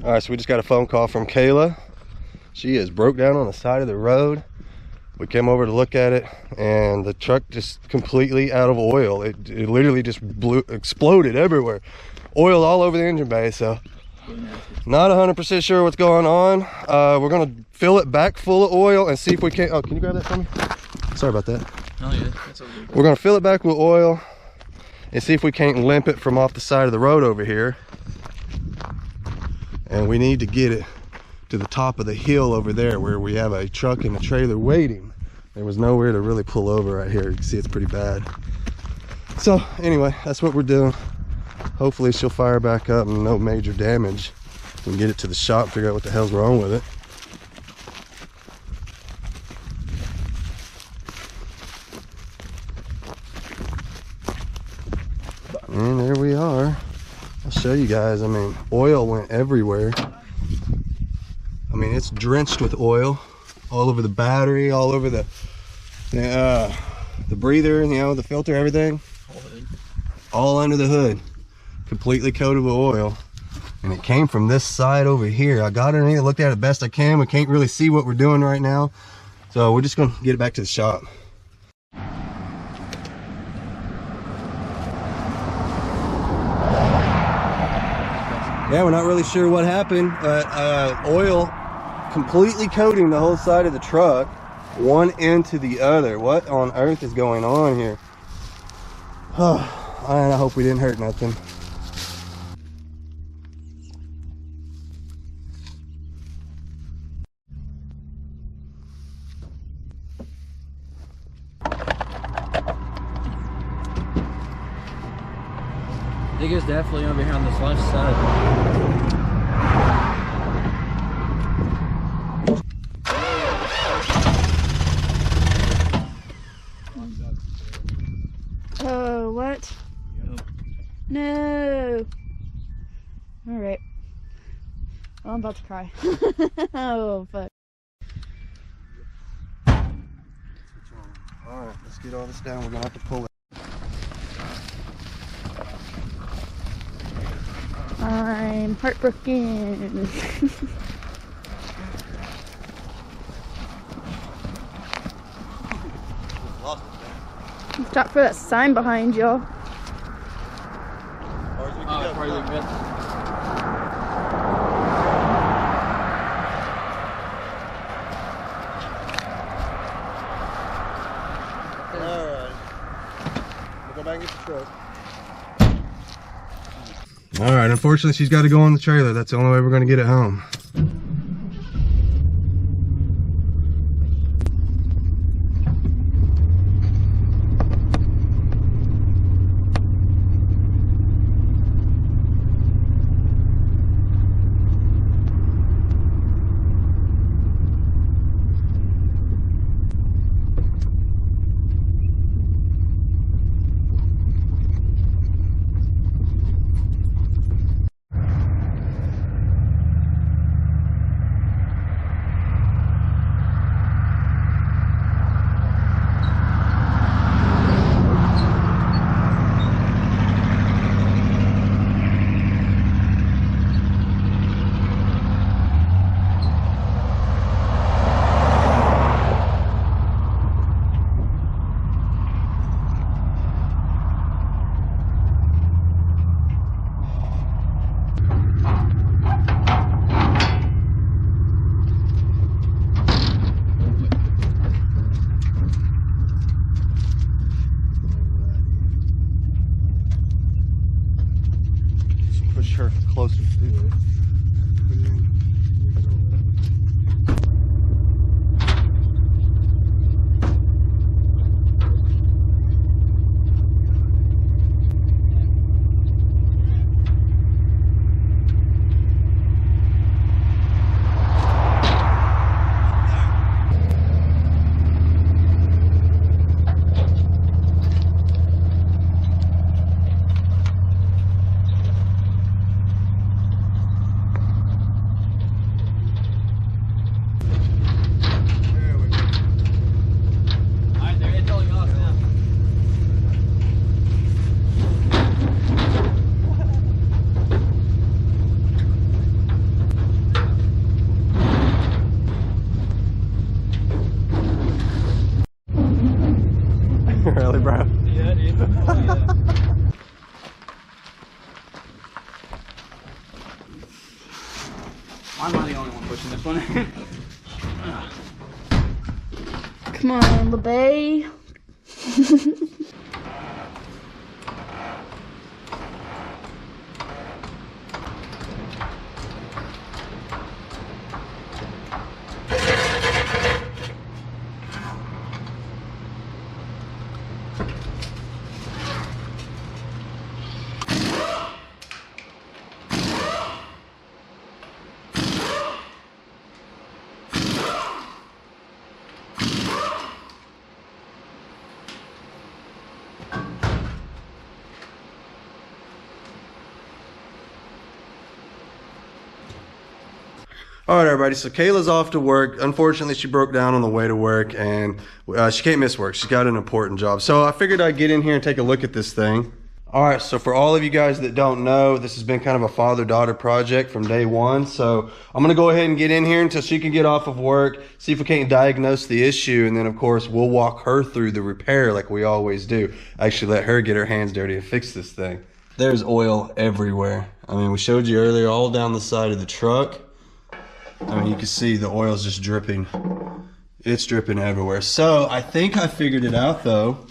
All right, so we just got a phone call from Kayla. She is broke down on the side of the road. We came over to look at it, and the truck just completely out of oil. It literally just exploded everywhere. Oil all over the engine bay, so not 100% sure what's going on. We're gonna fill it back full of oil and see if we can. Oh, can you grab that for me? Sorry about that. Oh yeah, that's all good. We're gonna fill it back with oil and see if we can't limp it from off the side of the road over here. And we need to get it to the top of the hill over there where we have a truck and a trailer waiting. There was nowhere to really pull over right here. You can see it's pretty bad. So anyway, that's what we're doing. Hopefully she'll fire back up and no major damage. We can get it to the shop and figure out what the hell's wrong with it. And there we are. I'll show you guys. I mean, oil went everywhere. I mean, it's drenched with oil all over the battery, all over the breather, you know, the filter, everything. All under the hood, completely coated with oil. And it came from this side over here. I got underneath, looked at it best I can. We can't really see what we're doing right now, so we're just gonna get it back to the shop. Yeah, we're not really sure what happened, but oil completely coating the whole side of the truck, one end to the other. What on earth is going on here? I hope we didn't hurt nothing. I think it's definitely over here on this left side. Oh, what? Yep. No. All right. Oh, I'm about to cry. Oh, fuck. All right, let's get all this down. We're gonna have to pull it. I'm heartbroken. Stop for that sign behind y'all. Probably look good. Alright. We'll go back and get the truck. Alright, unfortunately she's got to go on the trailer. That's the only way we're going to get it home. Push her closer to it. Why am I the only one pushing this one? Come on, LeBay. All right, everybody, so Kayla's off to work. Unfortunately, she broke down on the way to work, and she can't miss work. She's got an important job. So I figured I'd get in here and take a look at this thing. All right, so for all of you guys that don't know, this has been kind of a father-daughter project from day one. So I'm gonna go ahead and get in here until she can get off of work, see if we can't diagnose the issue, and then of course, we'll walk her through the repair like we always do. Actually let her get her hands dirty and fix this thing. There's oil everywhere. I mean, we showed you earlier all down the side of the truck. I mean, you can see the oil's just dripping. It's dripping everywhere. So I think I figured it out though.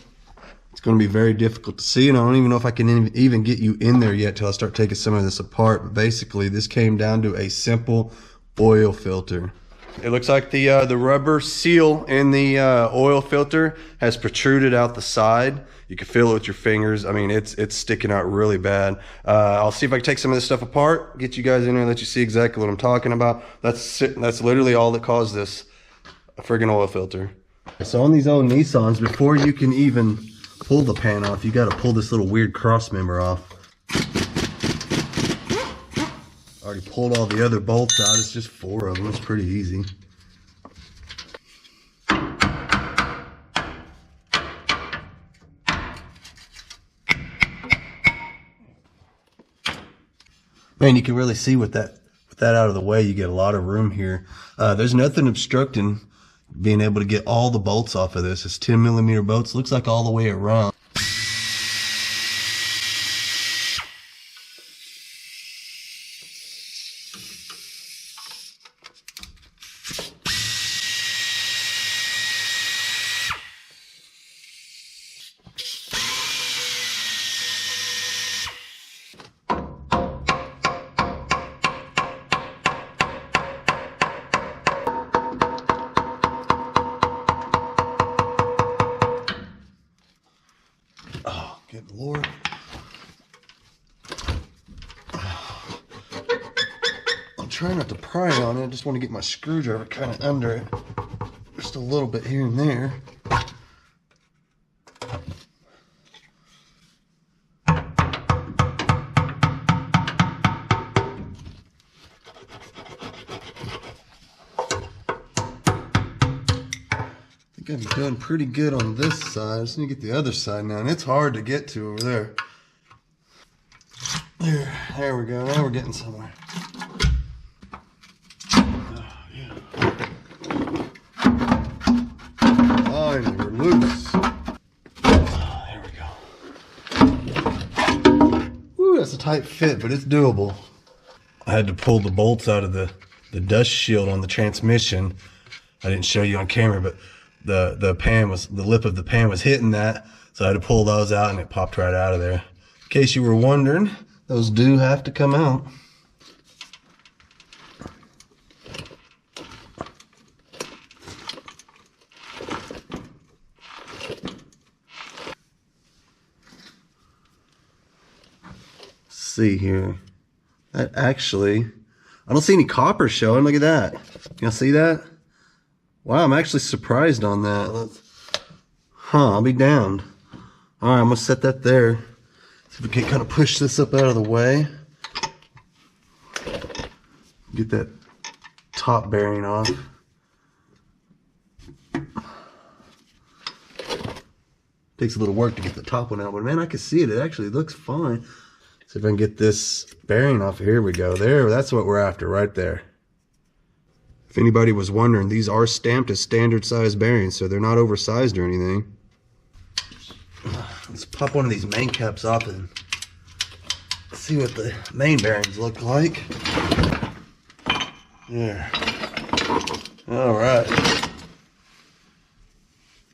It's gonna be very difficult to see, and I don't even know if I can even get you in there yet till I start taking some of this apart. But basically, this came down to a simple oil filter. It looks like the rubber seal in the oil filter has protruded out the side. You can feel it with your fingers. I mean, it's sticking out really bad. I'll see if I can take some of this stuff apart, get you guys in there and let you see exactly what I'm talking about. That's literally all that caused this, a friggin' oil filter. So on these old Nissans, before you can even pull the pan off, you gotta pull this little weird cross member off. Already pulled all the other bolts out. It's just 4 of them. It's pretty easy. Man, you can really see with that out of the way, you get a lot of room here. There's nothing obstructing being able to get all the bolts off of this. It's 10mm bolts. Looks like all the way around. Good Lord. I'm trying not to pry on it. I just want to get my screwdriver kind of under it. Just a little bit here and there. I'm doing pretty good on this side. I just need to get the other side now, and it's hard to get to over there. There we go. Now we're getting somewhere. Oh, yeah. Finally, we're loose. Oh, there we go. Woo, that's a tight fit, but it's doable. I had to pull the bolts out of the dust shield on the transmission. I didn't show you on camera, but the lip of the pan was hitting that, so I had to pull those out, and it popped right out of there. In case you were wondering, those do have to come out. Let's see here. That actually, I don't see any copper showing. Look at that. Y'all see that? Wow, I'm actually surprised on that. I'll be damned. All right, I'm gonna set that there. See if we can kind of push this up out of the way. Get that top bearing off. Takes a little work to get the top one out, but man, I can see it. It actually looks fine. See if I can get this bearing off. Here we go. There, that's what we're after right there. If anybody was wondering, these are stamped as standard size bearings, so they're not oversized or anything. Let's pop one of these main caps off and see what the main bearings look like. There. All right.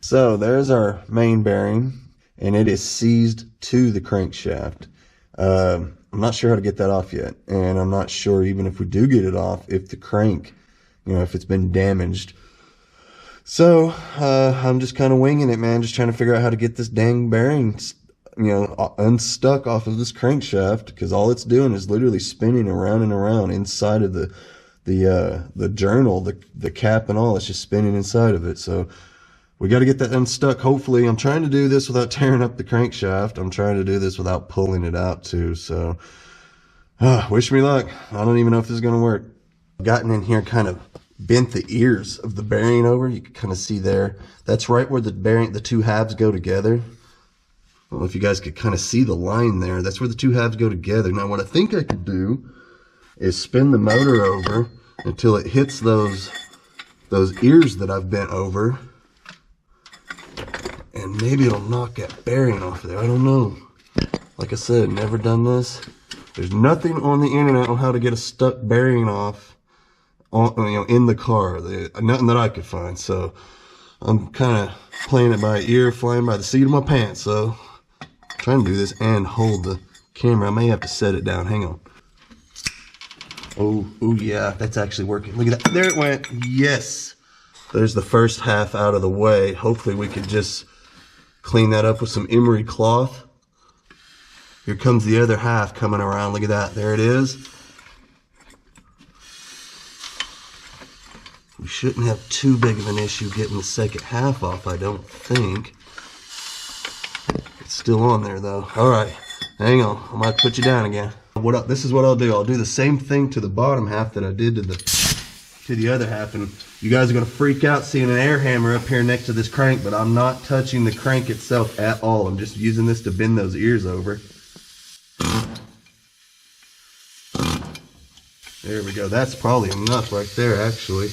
So there's our main bearing, and it is seized to the crankshaft. I'm not sure how to get that off yet, and I'm not sure even if we do get it off, if the crank, if it's been damaged. So I'm just kind of winging it, man, just trying to figure out how to get this dang bearing, unstuck off of this crankshaft, because all it's doing is literally spinning around and around inside of the journal, the cap and all. It's just spinning inside of it. So we got to get that unstuck. Hopefully, I'm trying to do this without tearing up the crankshaft. I'm trying to do this without pulling it out too. So wish me luck. I don't even know if this is going to work. I've gotten in here, kind of bent the ears of the bearing over. You can kind of see there. That's right where the two halves go together. I don't know if you guys could kind of see the line there. That's where the two halves go together. Now, what I think I could do is spin the motor over until it hits those ears that I've bent over, and maybe it'll knock that bearing off of there. I don't know. Like I said, never done this. There's nothing on the internet on how to get a stuck bearing off in the car. Nothing that I could find. So I'm kind of playing it by ear, flying by the seat of my pants. So I'm trying to do this and hold the camera. I may have to set it down. Hang on. Oh yeah, that's actually working. Look at that. There it went. Yes. There's the first half out of the way. Hopefully we can just clean that up with some emery cloth. Here comes the other half coming around. Look at that. There it is. We shouldn't have too big of an issue getting the second half off, I don't think. It's still on there though. All right, hang on. I might put you down again. This is what I'll do. I'll do the same thing to the bottom half that I did to the other half, and you guys are gonna freak out seeing an air hammer up here next to this crank, but I'm not touching the crank itself at all. I'm just using this to bend those ears over. There we go. That's probably enough right there, actually.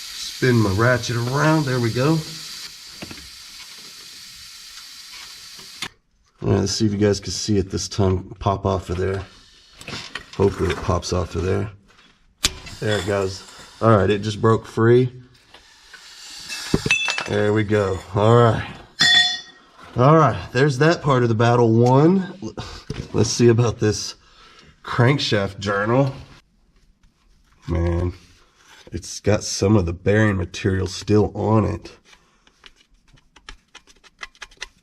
Spin my ratchet around. There we go. All right, let's see if you guys can see it this time pop off of there. Hopefully it pops off of there. There it goes. All right, it just broke free. There we go. All right. All right, there's that part of the battle won. Let's see about this crankshaft journal. Man, it's got some of the bearing material still on it.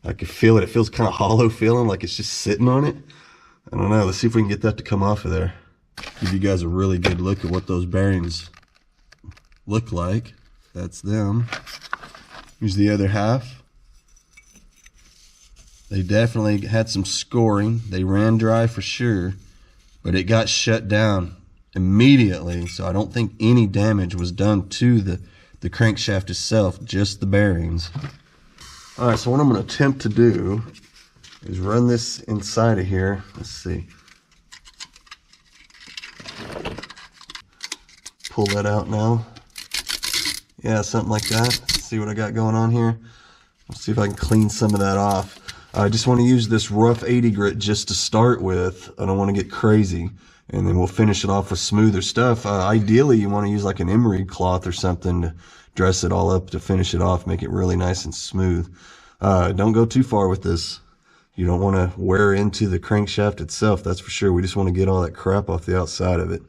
I can feel it. It feels kind of hollow feeling, like it's just sitting on it. I don't know. Let's see if we can get that to come off of there. Give you guys a really good look at what those bearings look like. That's them. Here's the other half. They definitely had some scoring. They ran dry for sure, but it got shut down immediately. So I don't think any damage was done to the crankshaft itself, just the bearings. All right, so what I'm going to attempt to do is run this inside of here. Let's see. Pull that out now. Yeah, something like that. Let's see what I got going on here. Let's see if I can clean some of that off. I just want to use this rough 80 grit just to start with. I don't want to get crazy. And then we'll finish it off with smoother stuff. Ideally, you want to use like an emery cloth or something to dress it all up to finish it off, make it really nice and smooth. Don't go too far with this. You don't want to wear into the crankshaft itself, that's for sure. We just want to get all that crap off the outside of it.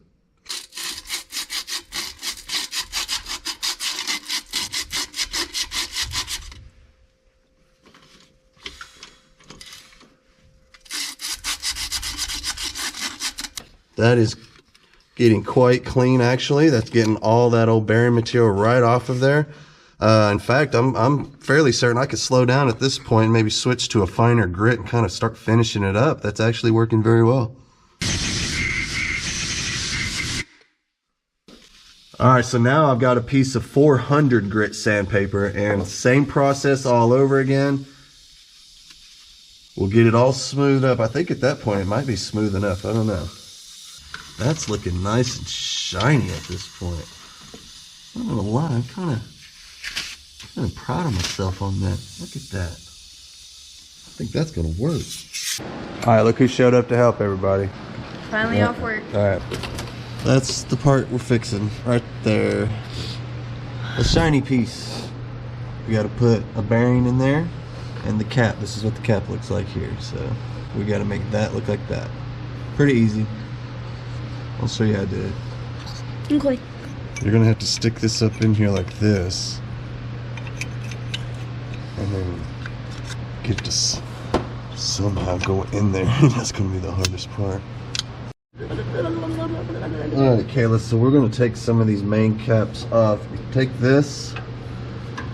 That is getting quite clean, actually. That's getting all that old bearing material right off of there. In fact, I'm fairly certain I could slow down at this point and maybe switch to a finer grit and kind of start finishing it up. That's actually working very well. All right, so now I've got a piece of 400 grit sandpaper, and same process all over again. We'll get it all smoothed up. I think at that point it might be smooth enough. I don't know. That's looking nice and shiny at this point. I don't know why. I'm kind of proud of myself on that. Look at that. I think that's gonna work. All right, look who showed up to help everybody. Finally off work. All right. That's the part we're fixing right there. The shiny piece. We got to put a bearing in there and the cap. This is what the cap looks like here. So we got to make that look like that. Pretty easy. I'll show you how to do it. Okay. You're gonna have to stick this up in here like this, and then get this somehow go in there. That's gonna be the hardest part. Alright, Kayla, so we're gonna take some of these main caps off. Take this,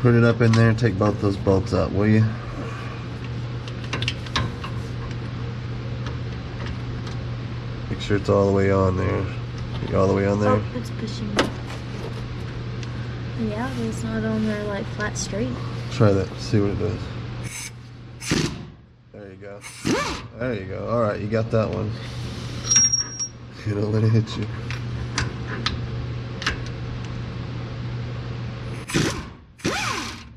put it up in there, and take both those bolts out, will you? Make sure it's all the way on there. All the way on there? Oh, it's pushing me. Yeah, but it's not on there like flat straight. Try that, see what it does. There you go. There you go. Alright, you got that one. You don't let it hit you.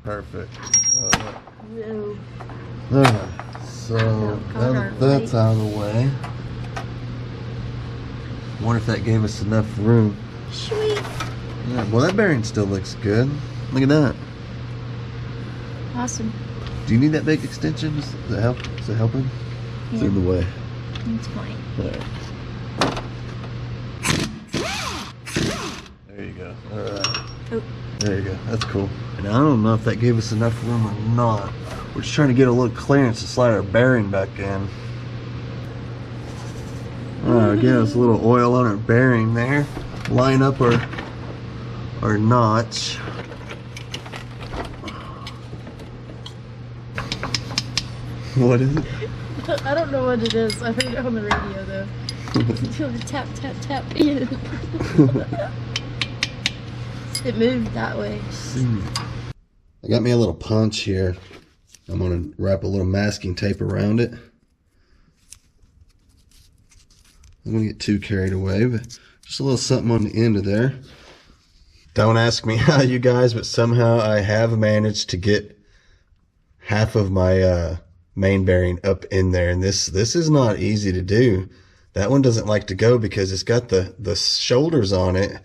Perfect. Alright. Whoa. Alright, so that's out of the way. Wonder if that gave us enough room. Sweet. Yeah, well, that bearing still looks good. Look at that. Awesome. Do you need that big extension? Does it help? Is it helping? Yeah. It's in the way. It's fine. Alright. There you go. Alright. Oh. There you go. That's cool. And I don't know if that gave us enough room or not. We're just trying to get a little clearance to slide our bearing back in. Alright, get us a little oil on our bearing there. Line up our notch. What is it? I don't know what it is. I heard it on the radio though. Tap, tap, tap. It moved that way. I got me a little punch here. I'm going to wrap a little masking tape around it. I'm going to get too carried away, but just a little something on the end of there. Don't ask me how, you guys, but somehow I have managed to get half of my main bearing up in there, and this is not easy to do. That one doesn't like to go because it's got the shoulders on it,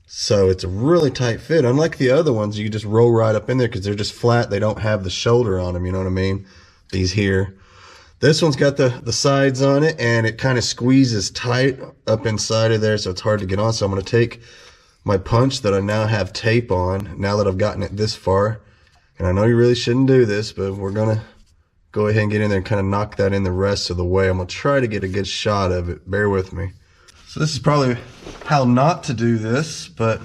so it's a really tight fit. Unlike the other ones, you can just roll right up in there because they're just flat. They don't have the shoulder on them, you know what I mean? These here. This one's got the sides on it, and it kind of squeezes tight up inside of there, so it's hard to get on. So I'm going to take my punch that I now have tape on, now that I've gotten it this far. And I know you really shouldn't do this, but we're going to go ahead and get in there and kind of knock that in the rest of the way. I'm going to try to get a good shot of it. Bear with me. So this is probably how not to do this, but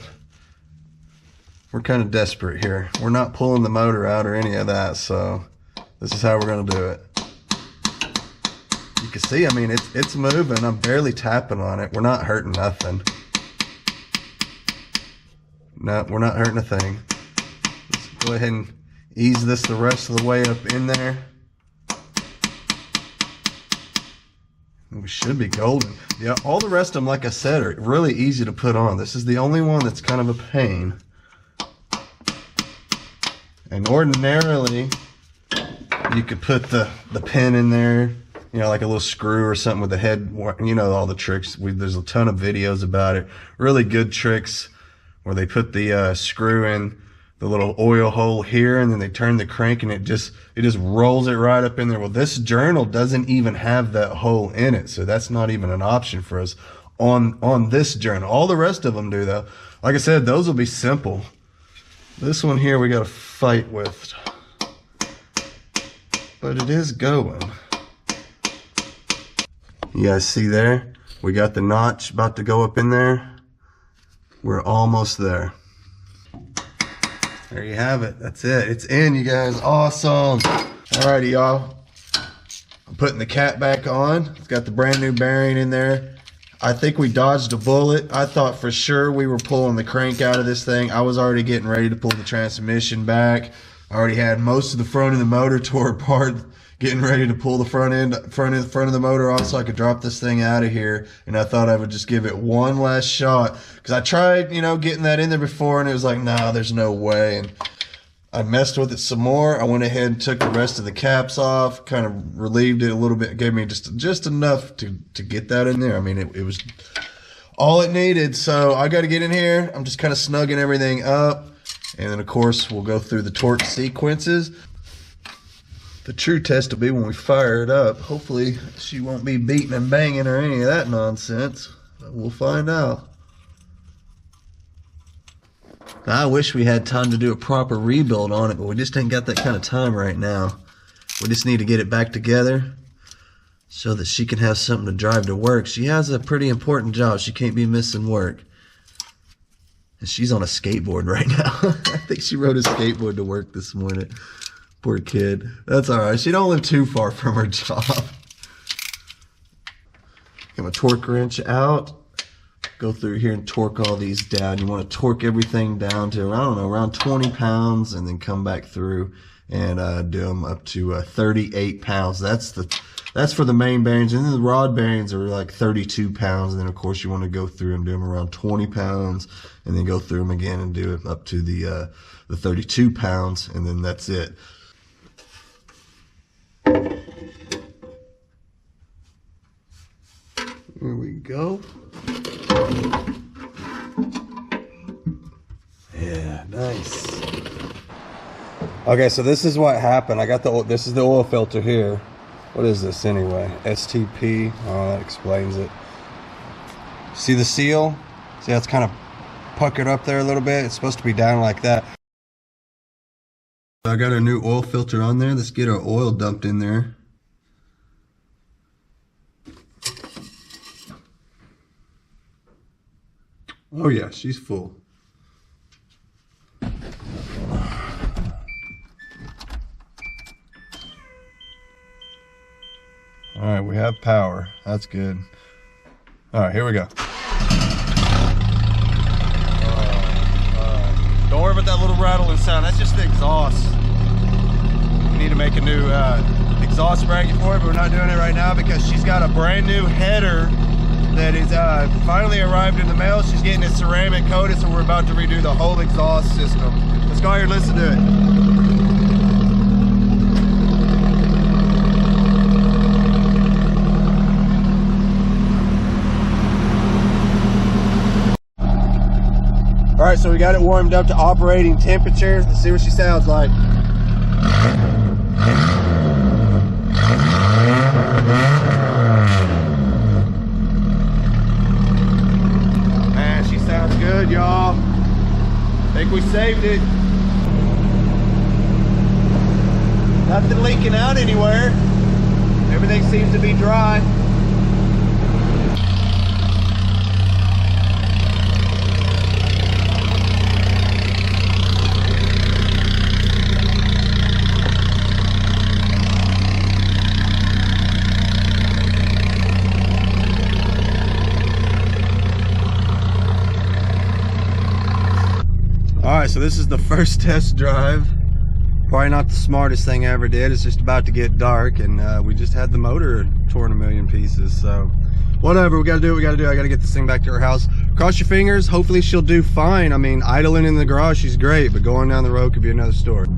we're kind of desperate here. We're not pulling the motor out or any of that, so this is how we're going to do it. You can see, I mean, it's moving. I'm barely tapping on it. We're not hurting nothing. No, we're not hurting a thing. Let's go ahead and ease this the rest of the way up in there. We should be golden. Yeah, all the rest of them, like I said, are really easy to put on. This is the only one that's kind of a pain. And ordinarily, you could put the pin in there, you know, like a little screw or something with the head, you know, all the tricks. There's a ton of videos about it. Really good tricks where they put the screw in the little oil hole here, and then they turn the crank and it just rolls it right up in there. Well, this journal doesn't even have that hole in it, so that's not even an option for us on this journal. All the rest of them do though. Like I said, those will be simple. This one here we got to fight with, but it is going. You guys see there? We got the notch about to go up in there. We're almost there. There you have it. That's it. It's in, you guys. Awesome. Alrighty, y'all. I'm putting the cap back on. It's got the brand new bearing in there. I think we dodged a bullet. I thought for sure we were pulling the crank out of this thing. I was already getting ready to pull the transmission back. I already had most of the front of the motor tore apart, getting ready to pull the front of the motor off so I could drop this thing out of here. And I thought I would just give it one last shot, because I tried, you know, getting that in there before, and it was like, nah, there's no way. And I messed with it some more. I went ahead and took the rest of the caps off, kind of relieved it a little bit, gave me just enough to get that in there. I mean, it was all it needed. So I got to get in here. I'm just kind of snugging everything up. And then, of course, we'll go through the torque sequences. The true test will be when we fire it up. Hopefully, she won't be beating and banging or any of that nonsense. But we'll find out. I wish we had time to do a proper rebuild on it, but we just ain't got that kind of time right now. We just need to get it back together so that she can have something to drive to work. She has a pretty important job. She can't be missing work. And she's on a skateboard right now. I think she rode a skateboard to work this morning. Poor kid. That's all right. She don't live too far from her job. Get my torque wrench out. Go through here and torque all these down. You want to torque everything down to, I don't know, around 20 pounds, and then come back through and do them up to 38 pounds. That's for the main bearings, and then the rod bearings are like 32 pounds. And then of course you want to go through and do them around 20 pounds, and then go through them again and do it up to the 32 pounds, and then that's it. Here we go. Yeah, nice. Okay, so this is what happened. I got this is the oil filter here. What is this anyway? STP. Oh, that explains it. See the seal? See how it's kind of puckered up there a little bit? It's supposed to be down like that. I got a new oil filter on there. Let's get our oil dumped in there. Oh yeah, she's full. All right, we have power. That's good. All right, here we go. Don't worry about that little rattling sound. That's just the exhaust. We need to make a new exhaust bracket for it, but we're not doing it right now because she's got a brand new header that is finally arrived in the mail. She's getting it ceramic coated, so we're about to redo the whole exhaust system. Let's go here and listen to it. All right, so we got it warmed up to operating temperature. Let's see what she sounds like. Man, she sounds good, y'all. Think we saved it. Nothing leaking out anywhere. Everything seems to be dry. Alright, so this is the first test drive. Probably not the smartest thing I ever did. It's just about to get dark, and we just had the motor torn a million pieces. So whatever, we gotta do what we gotta do. I gotta get this thing back to her house. Cross your fingers, hopefully she'll do fine. I mean, idling in the garage, she's great, but going down the road could be another story.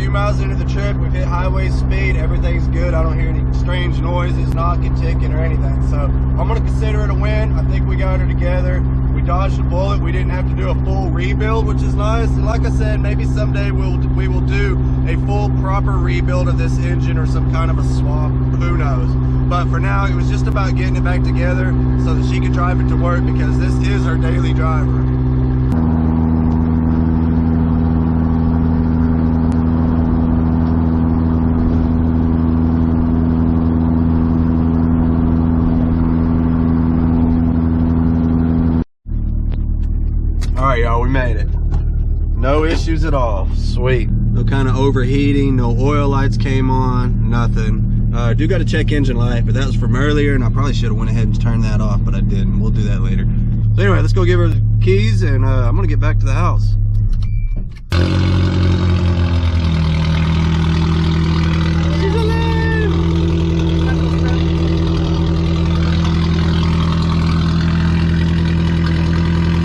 Miles into the trip, we've hit highway speed, everything's good. I don't hear any strange noises, knocking, ticking, or anything. So I'm gonna consider it a win. I think we got her together. We dodged a bullet. We didn't have to do a full rebuild, which is nice. And like I said, maybe someday we will do a full proper rebuild of this engine or some kind of a swap. Who knows? But for now, it was just about getting it back together so that she could drive it to work, because this is her daily driver. All right, y'all, we made it. No issues at all. Sweet. No kind of overheating, no oil lights came on, nothing. Do got a check engine light, but that was from earlier, and I probably should have went ahead and turned that off, but I didn't. We'll do that later. So anyway, let's go give her the keys, and I'm gonna get back to the house.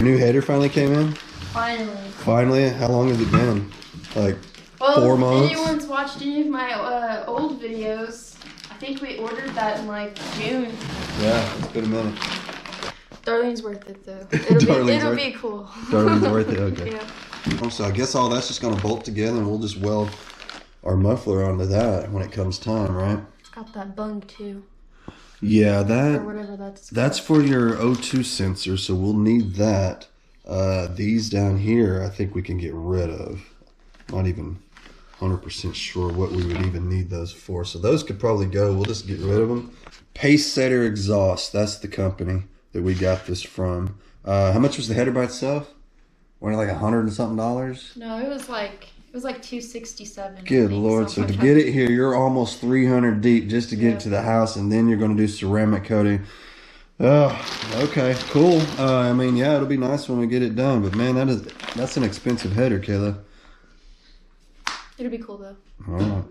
New header finally came in? Finally. Finally? How long has it been? Like 4 months? If anyone's watched any of my old videos, I think we ordered that in like June. Yeah, it's been a minute. Darlene's worth it though. It'll be cool. Darlene's worth it, okay. Yeah. So I guess all that's just gonna bolt together and we'll just weld our muffler onto that when it comes time, right? It's got that bung too. Yeah, Or whatever that's for your O2 sensor, so we'll need that. These down here, I think we can get rid of. Not even 100% sure what we would even need those for. So those could probably go. We'll just get rid of them. Pace Setter Exhaust. That's the company that we got this from. How much was the header by itself? Wasn't it like $100 and something? No, it was like $267. Good Lord. So to get it here, you're almost 300 deep just to get it to the house, and then you're going to do ceramic coating. Oh, okay, cool. I mean, yeah, it'll be nice when we get it done, but man, that's an expensive header, Kayla. It'll be cool though. All right.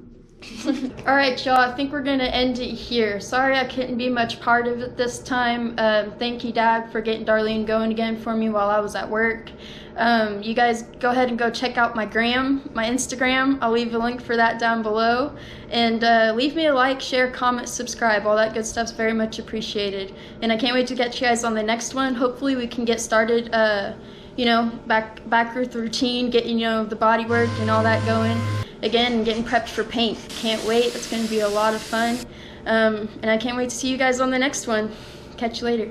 All right, y'all, I think we're gonna end it here. Sorry I couldn't be much part of it this time. Thank you, Dad, for getting Darlene going again for me while I was at work. You guys go ahead and go check out my Instagram. I'll leave a link for that down below. And leave me a like, share, comment, subscribe. All that good stuff's very much appreciated. And I can't wait to get you guys on the next one. Hopefully we can get started, you know, back with the routine, getting, you know, the body work and all that going again, and getting prepped for paint. Can't wait. It's going to be a lot of fun. And I can't wait to see you guys on the next one. Catch you later.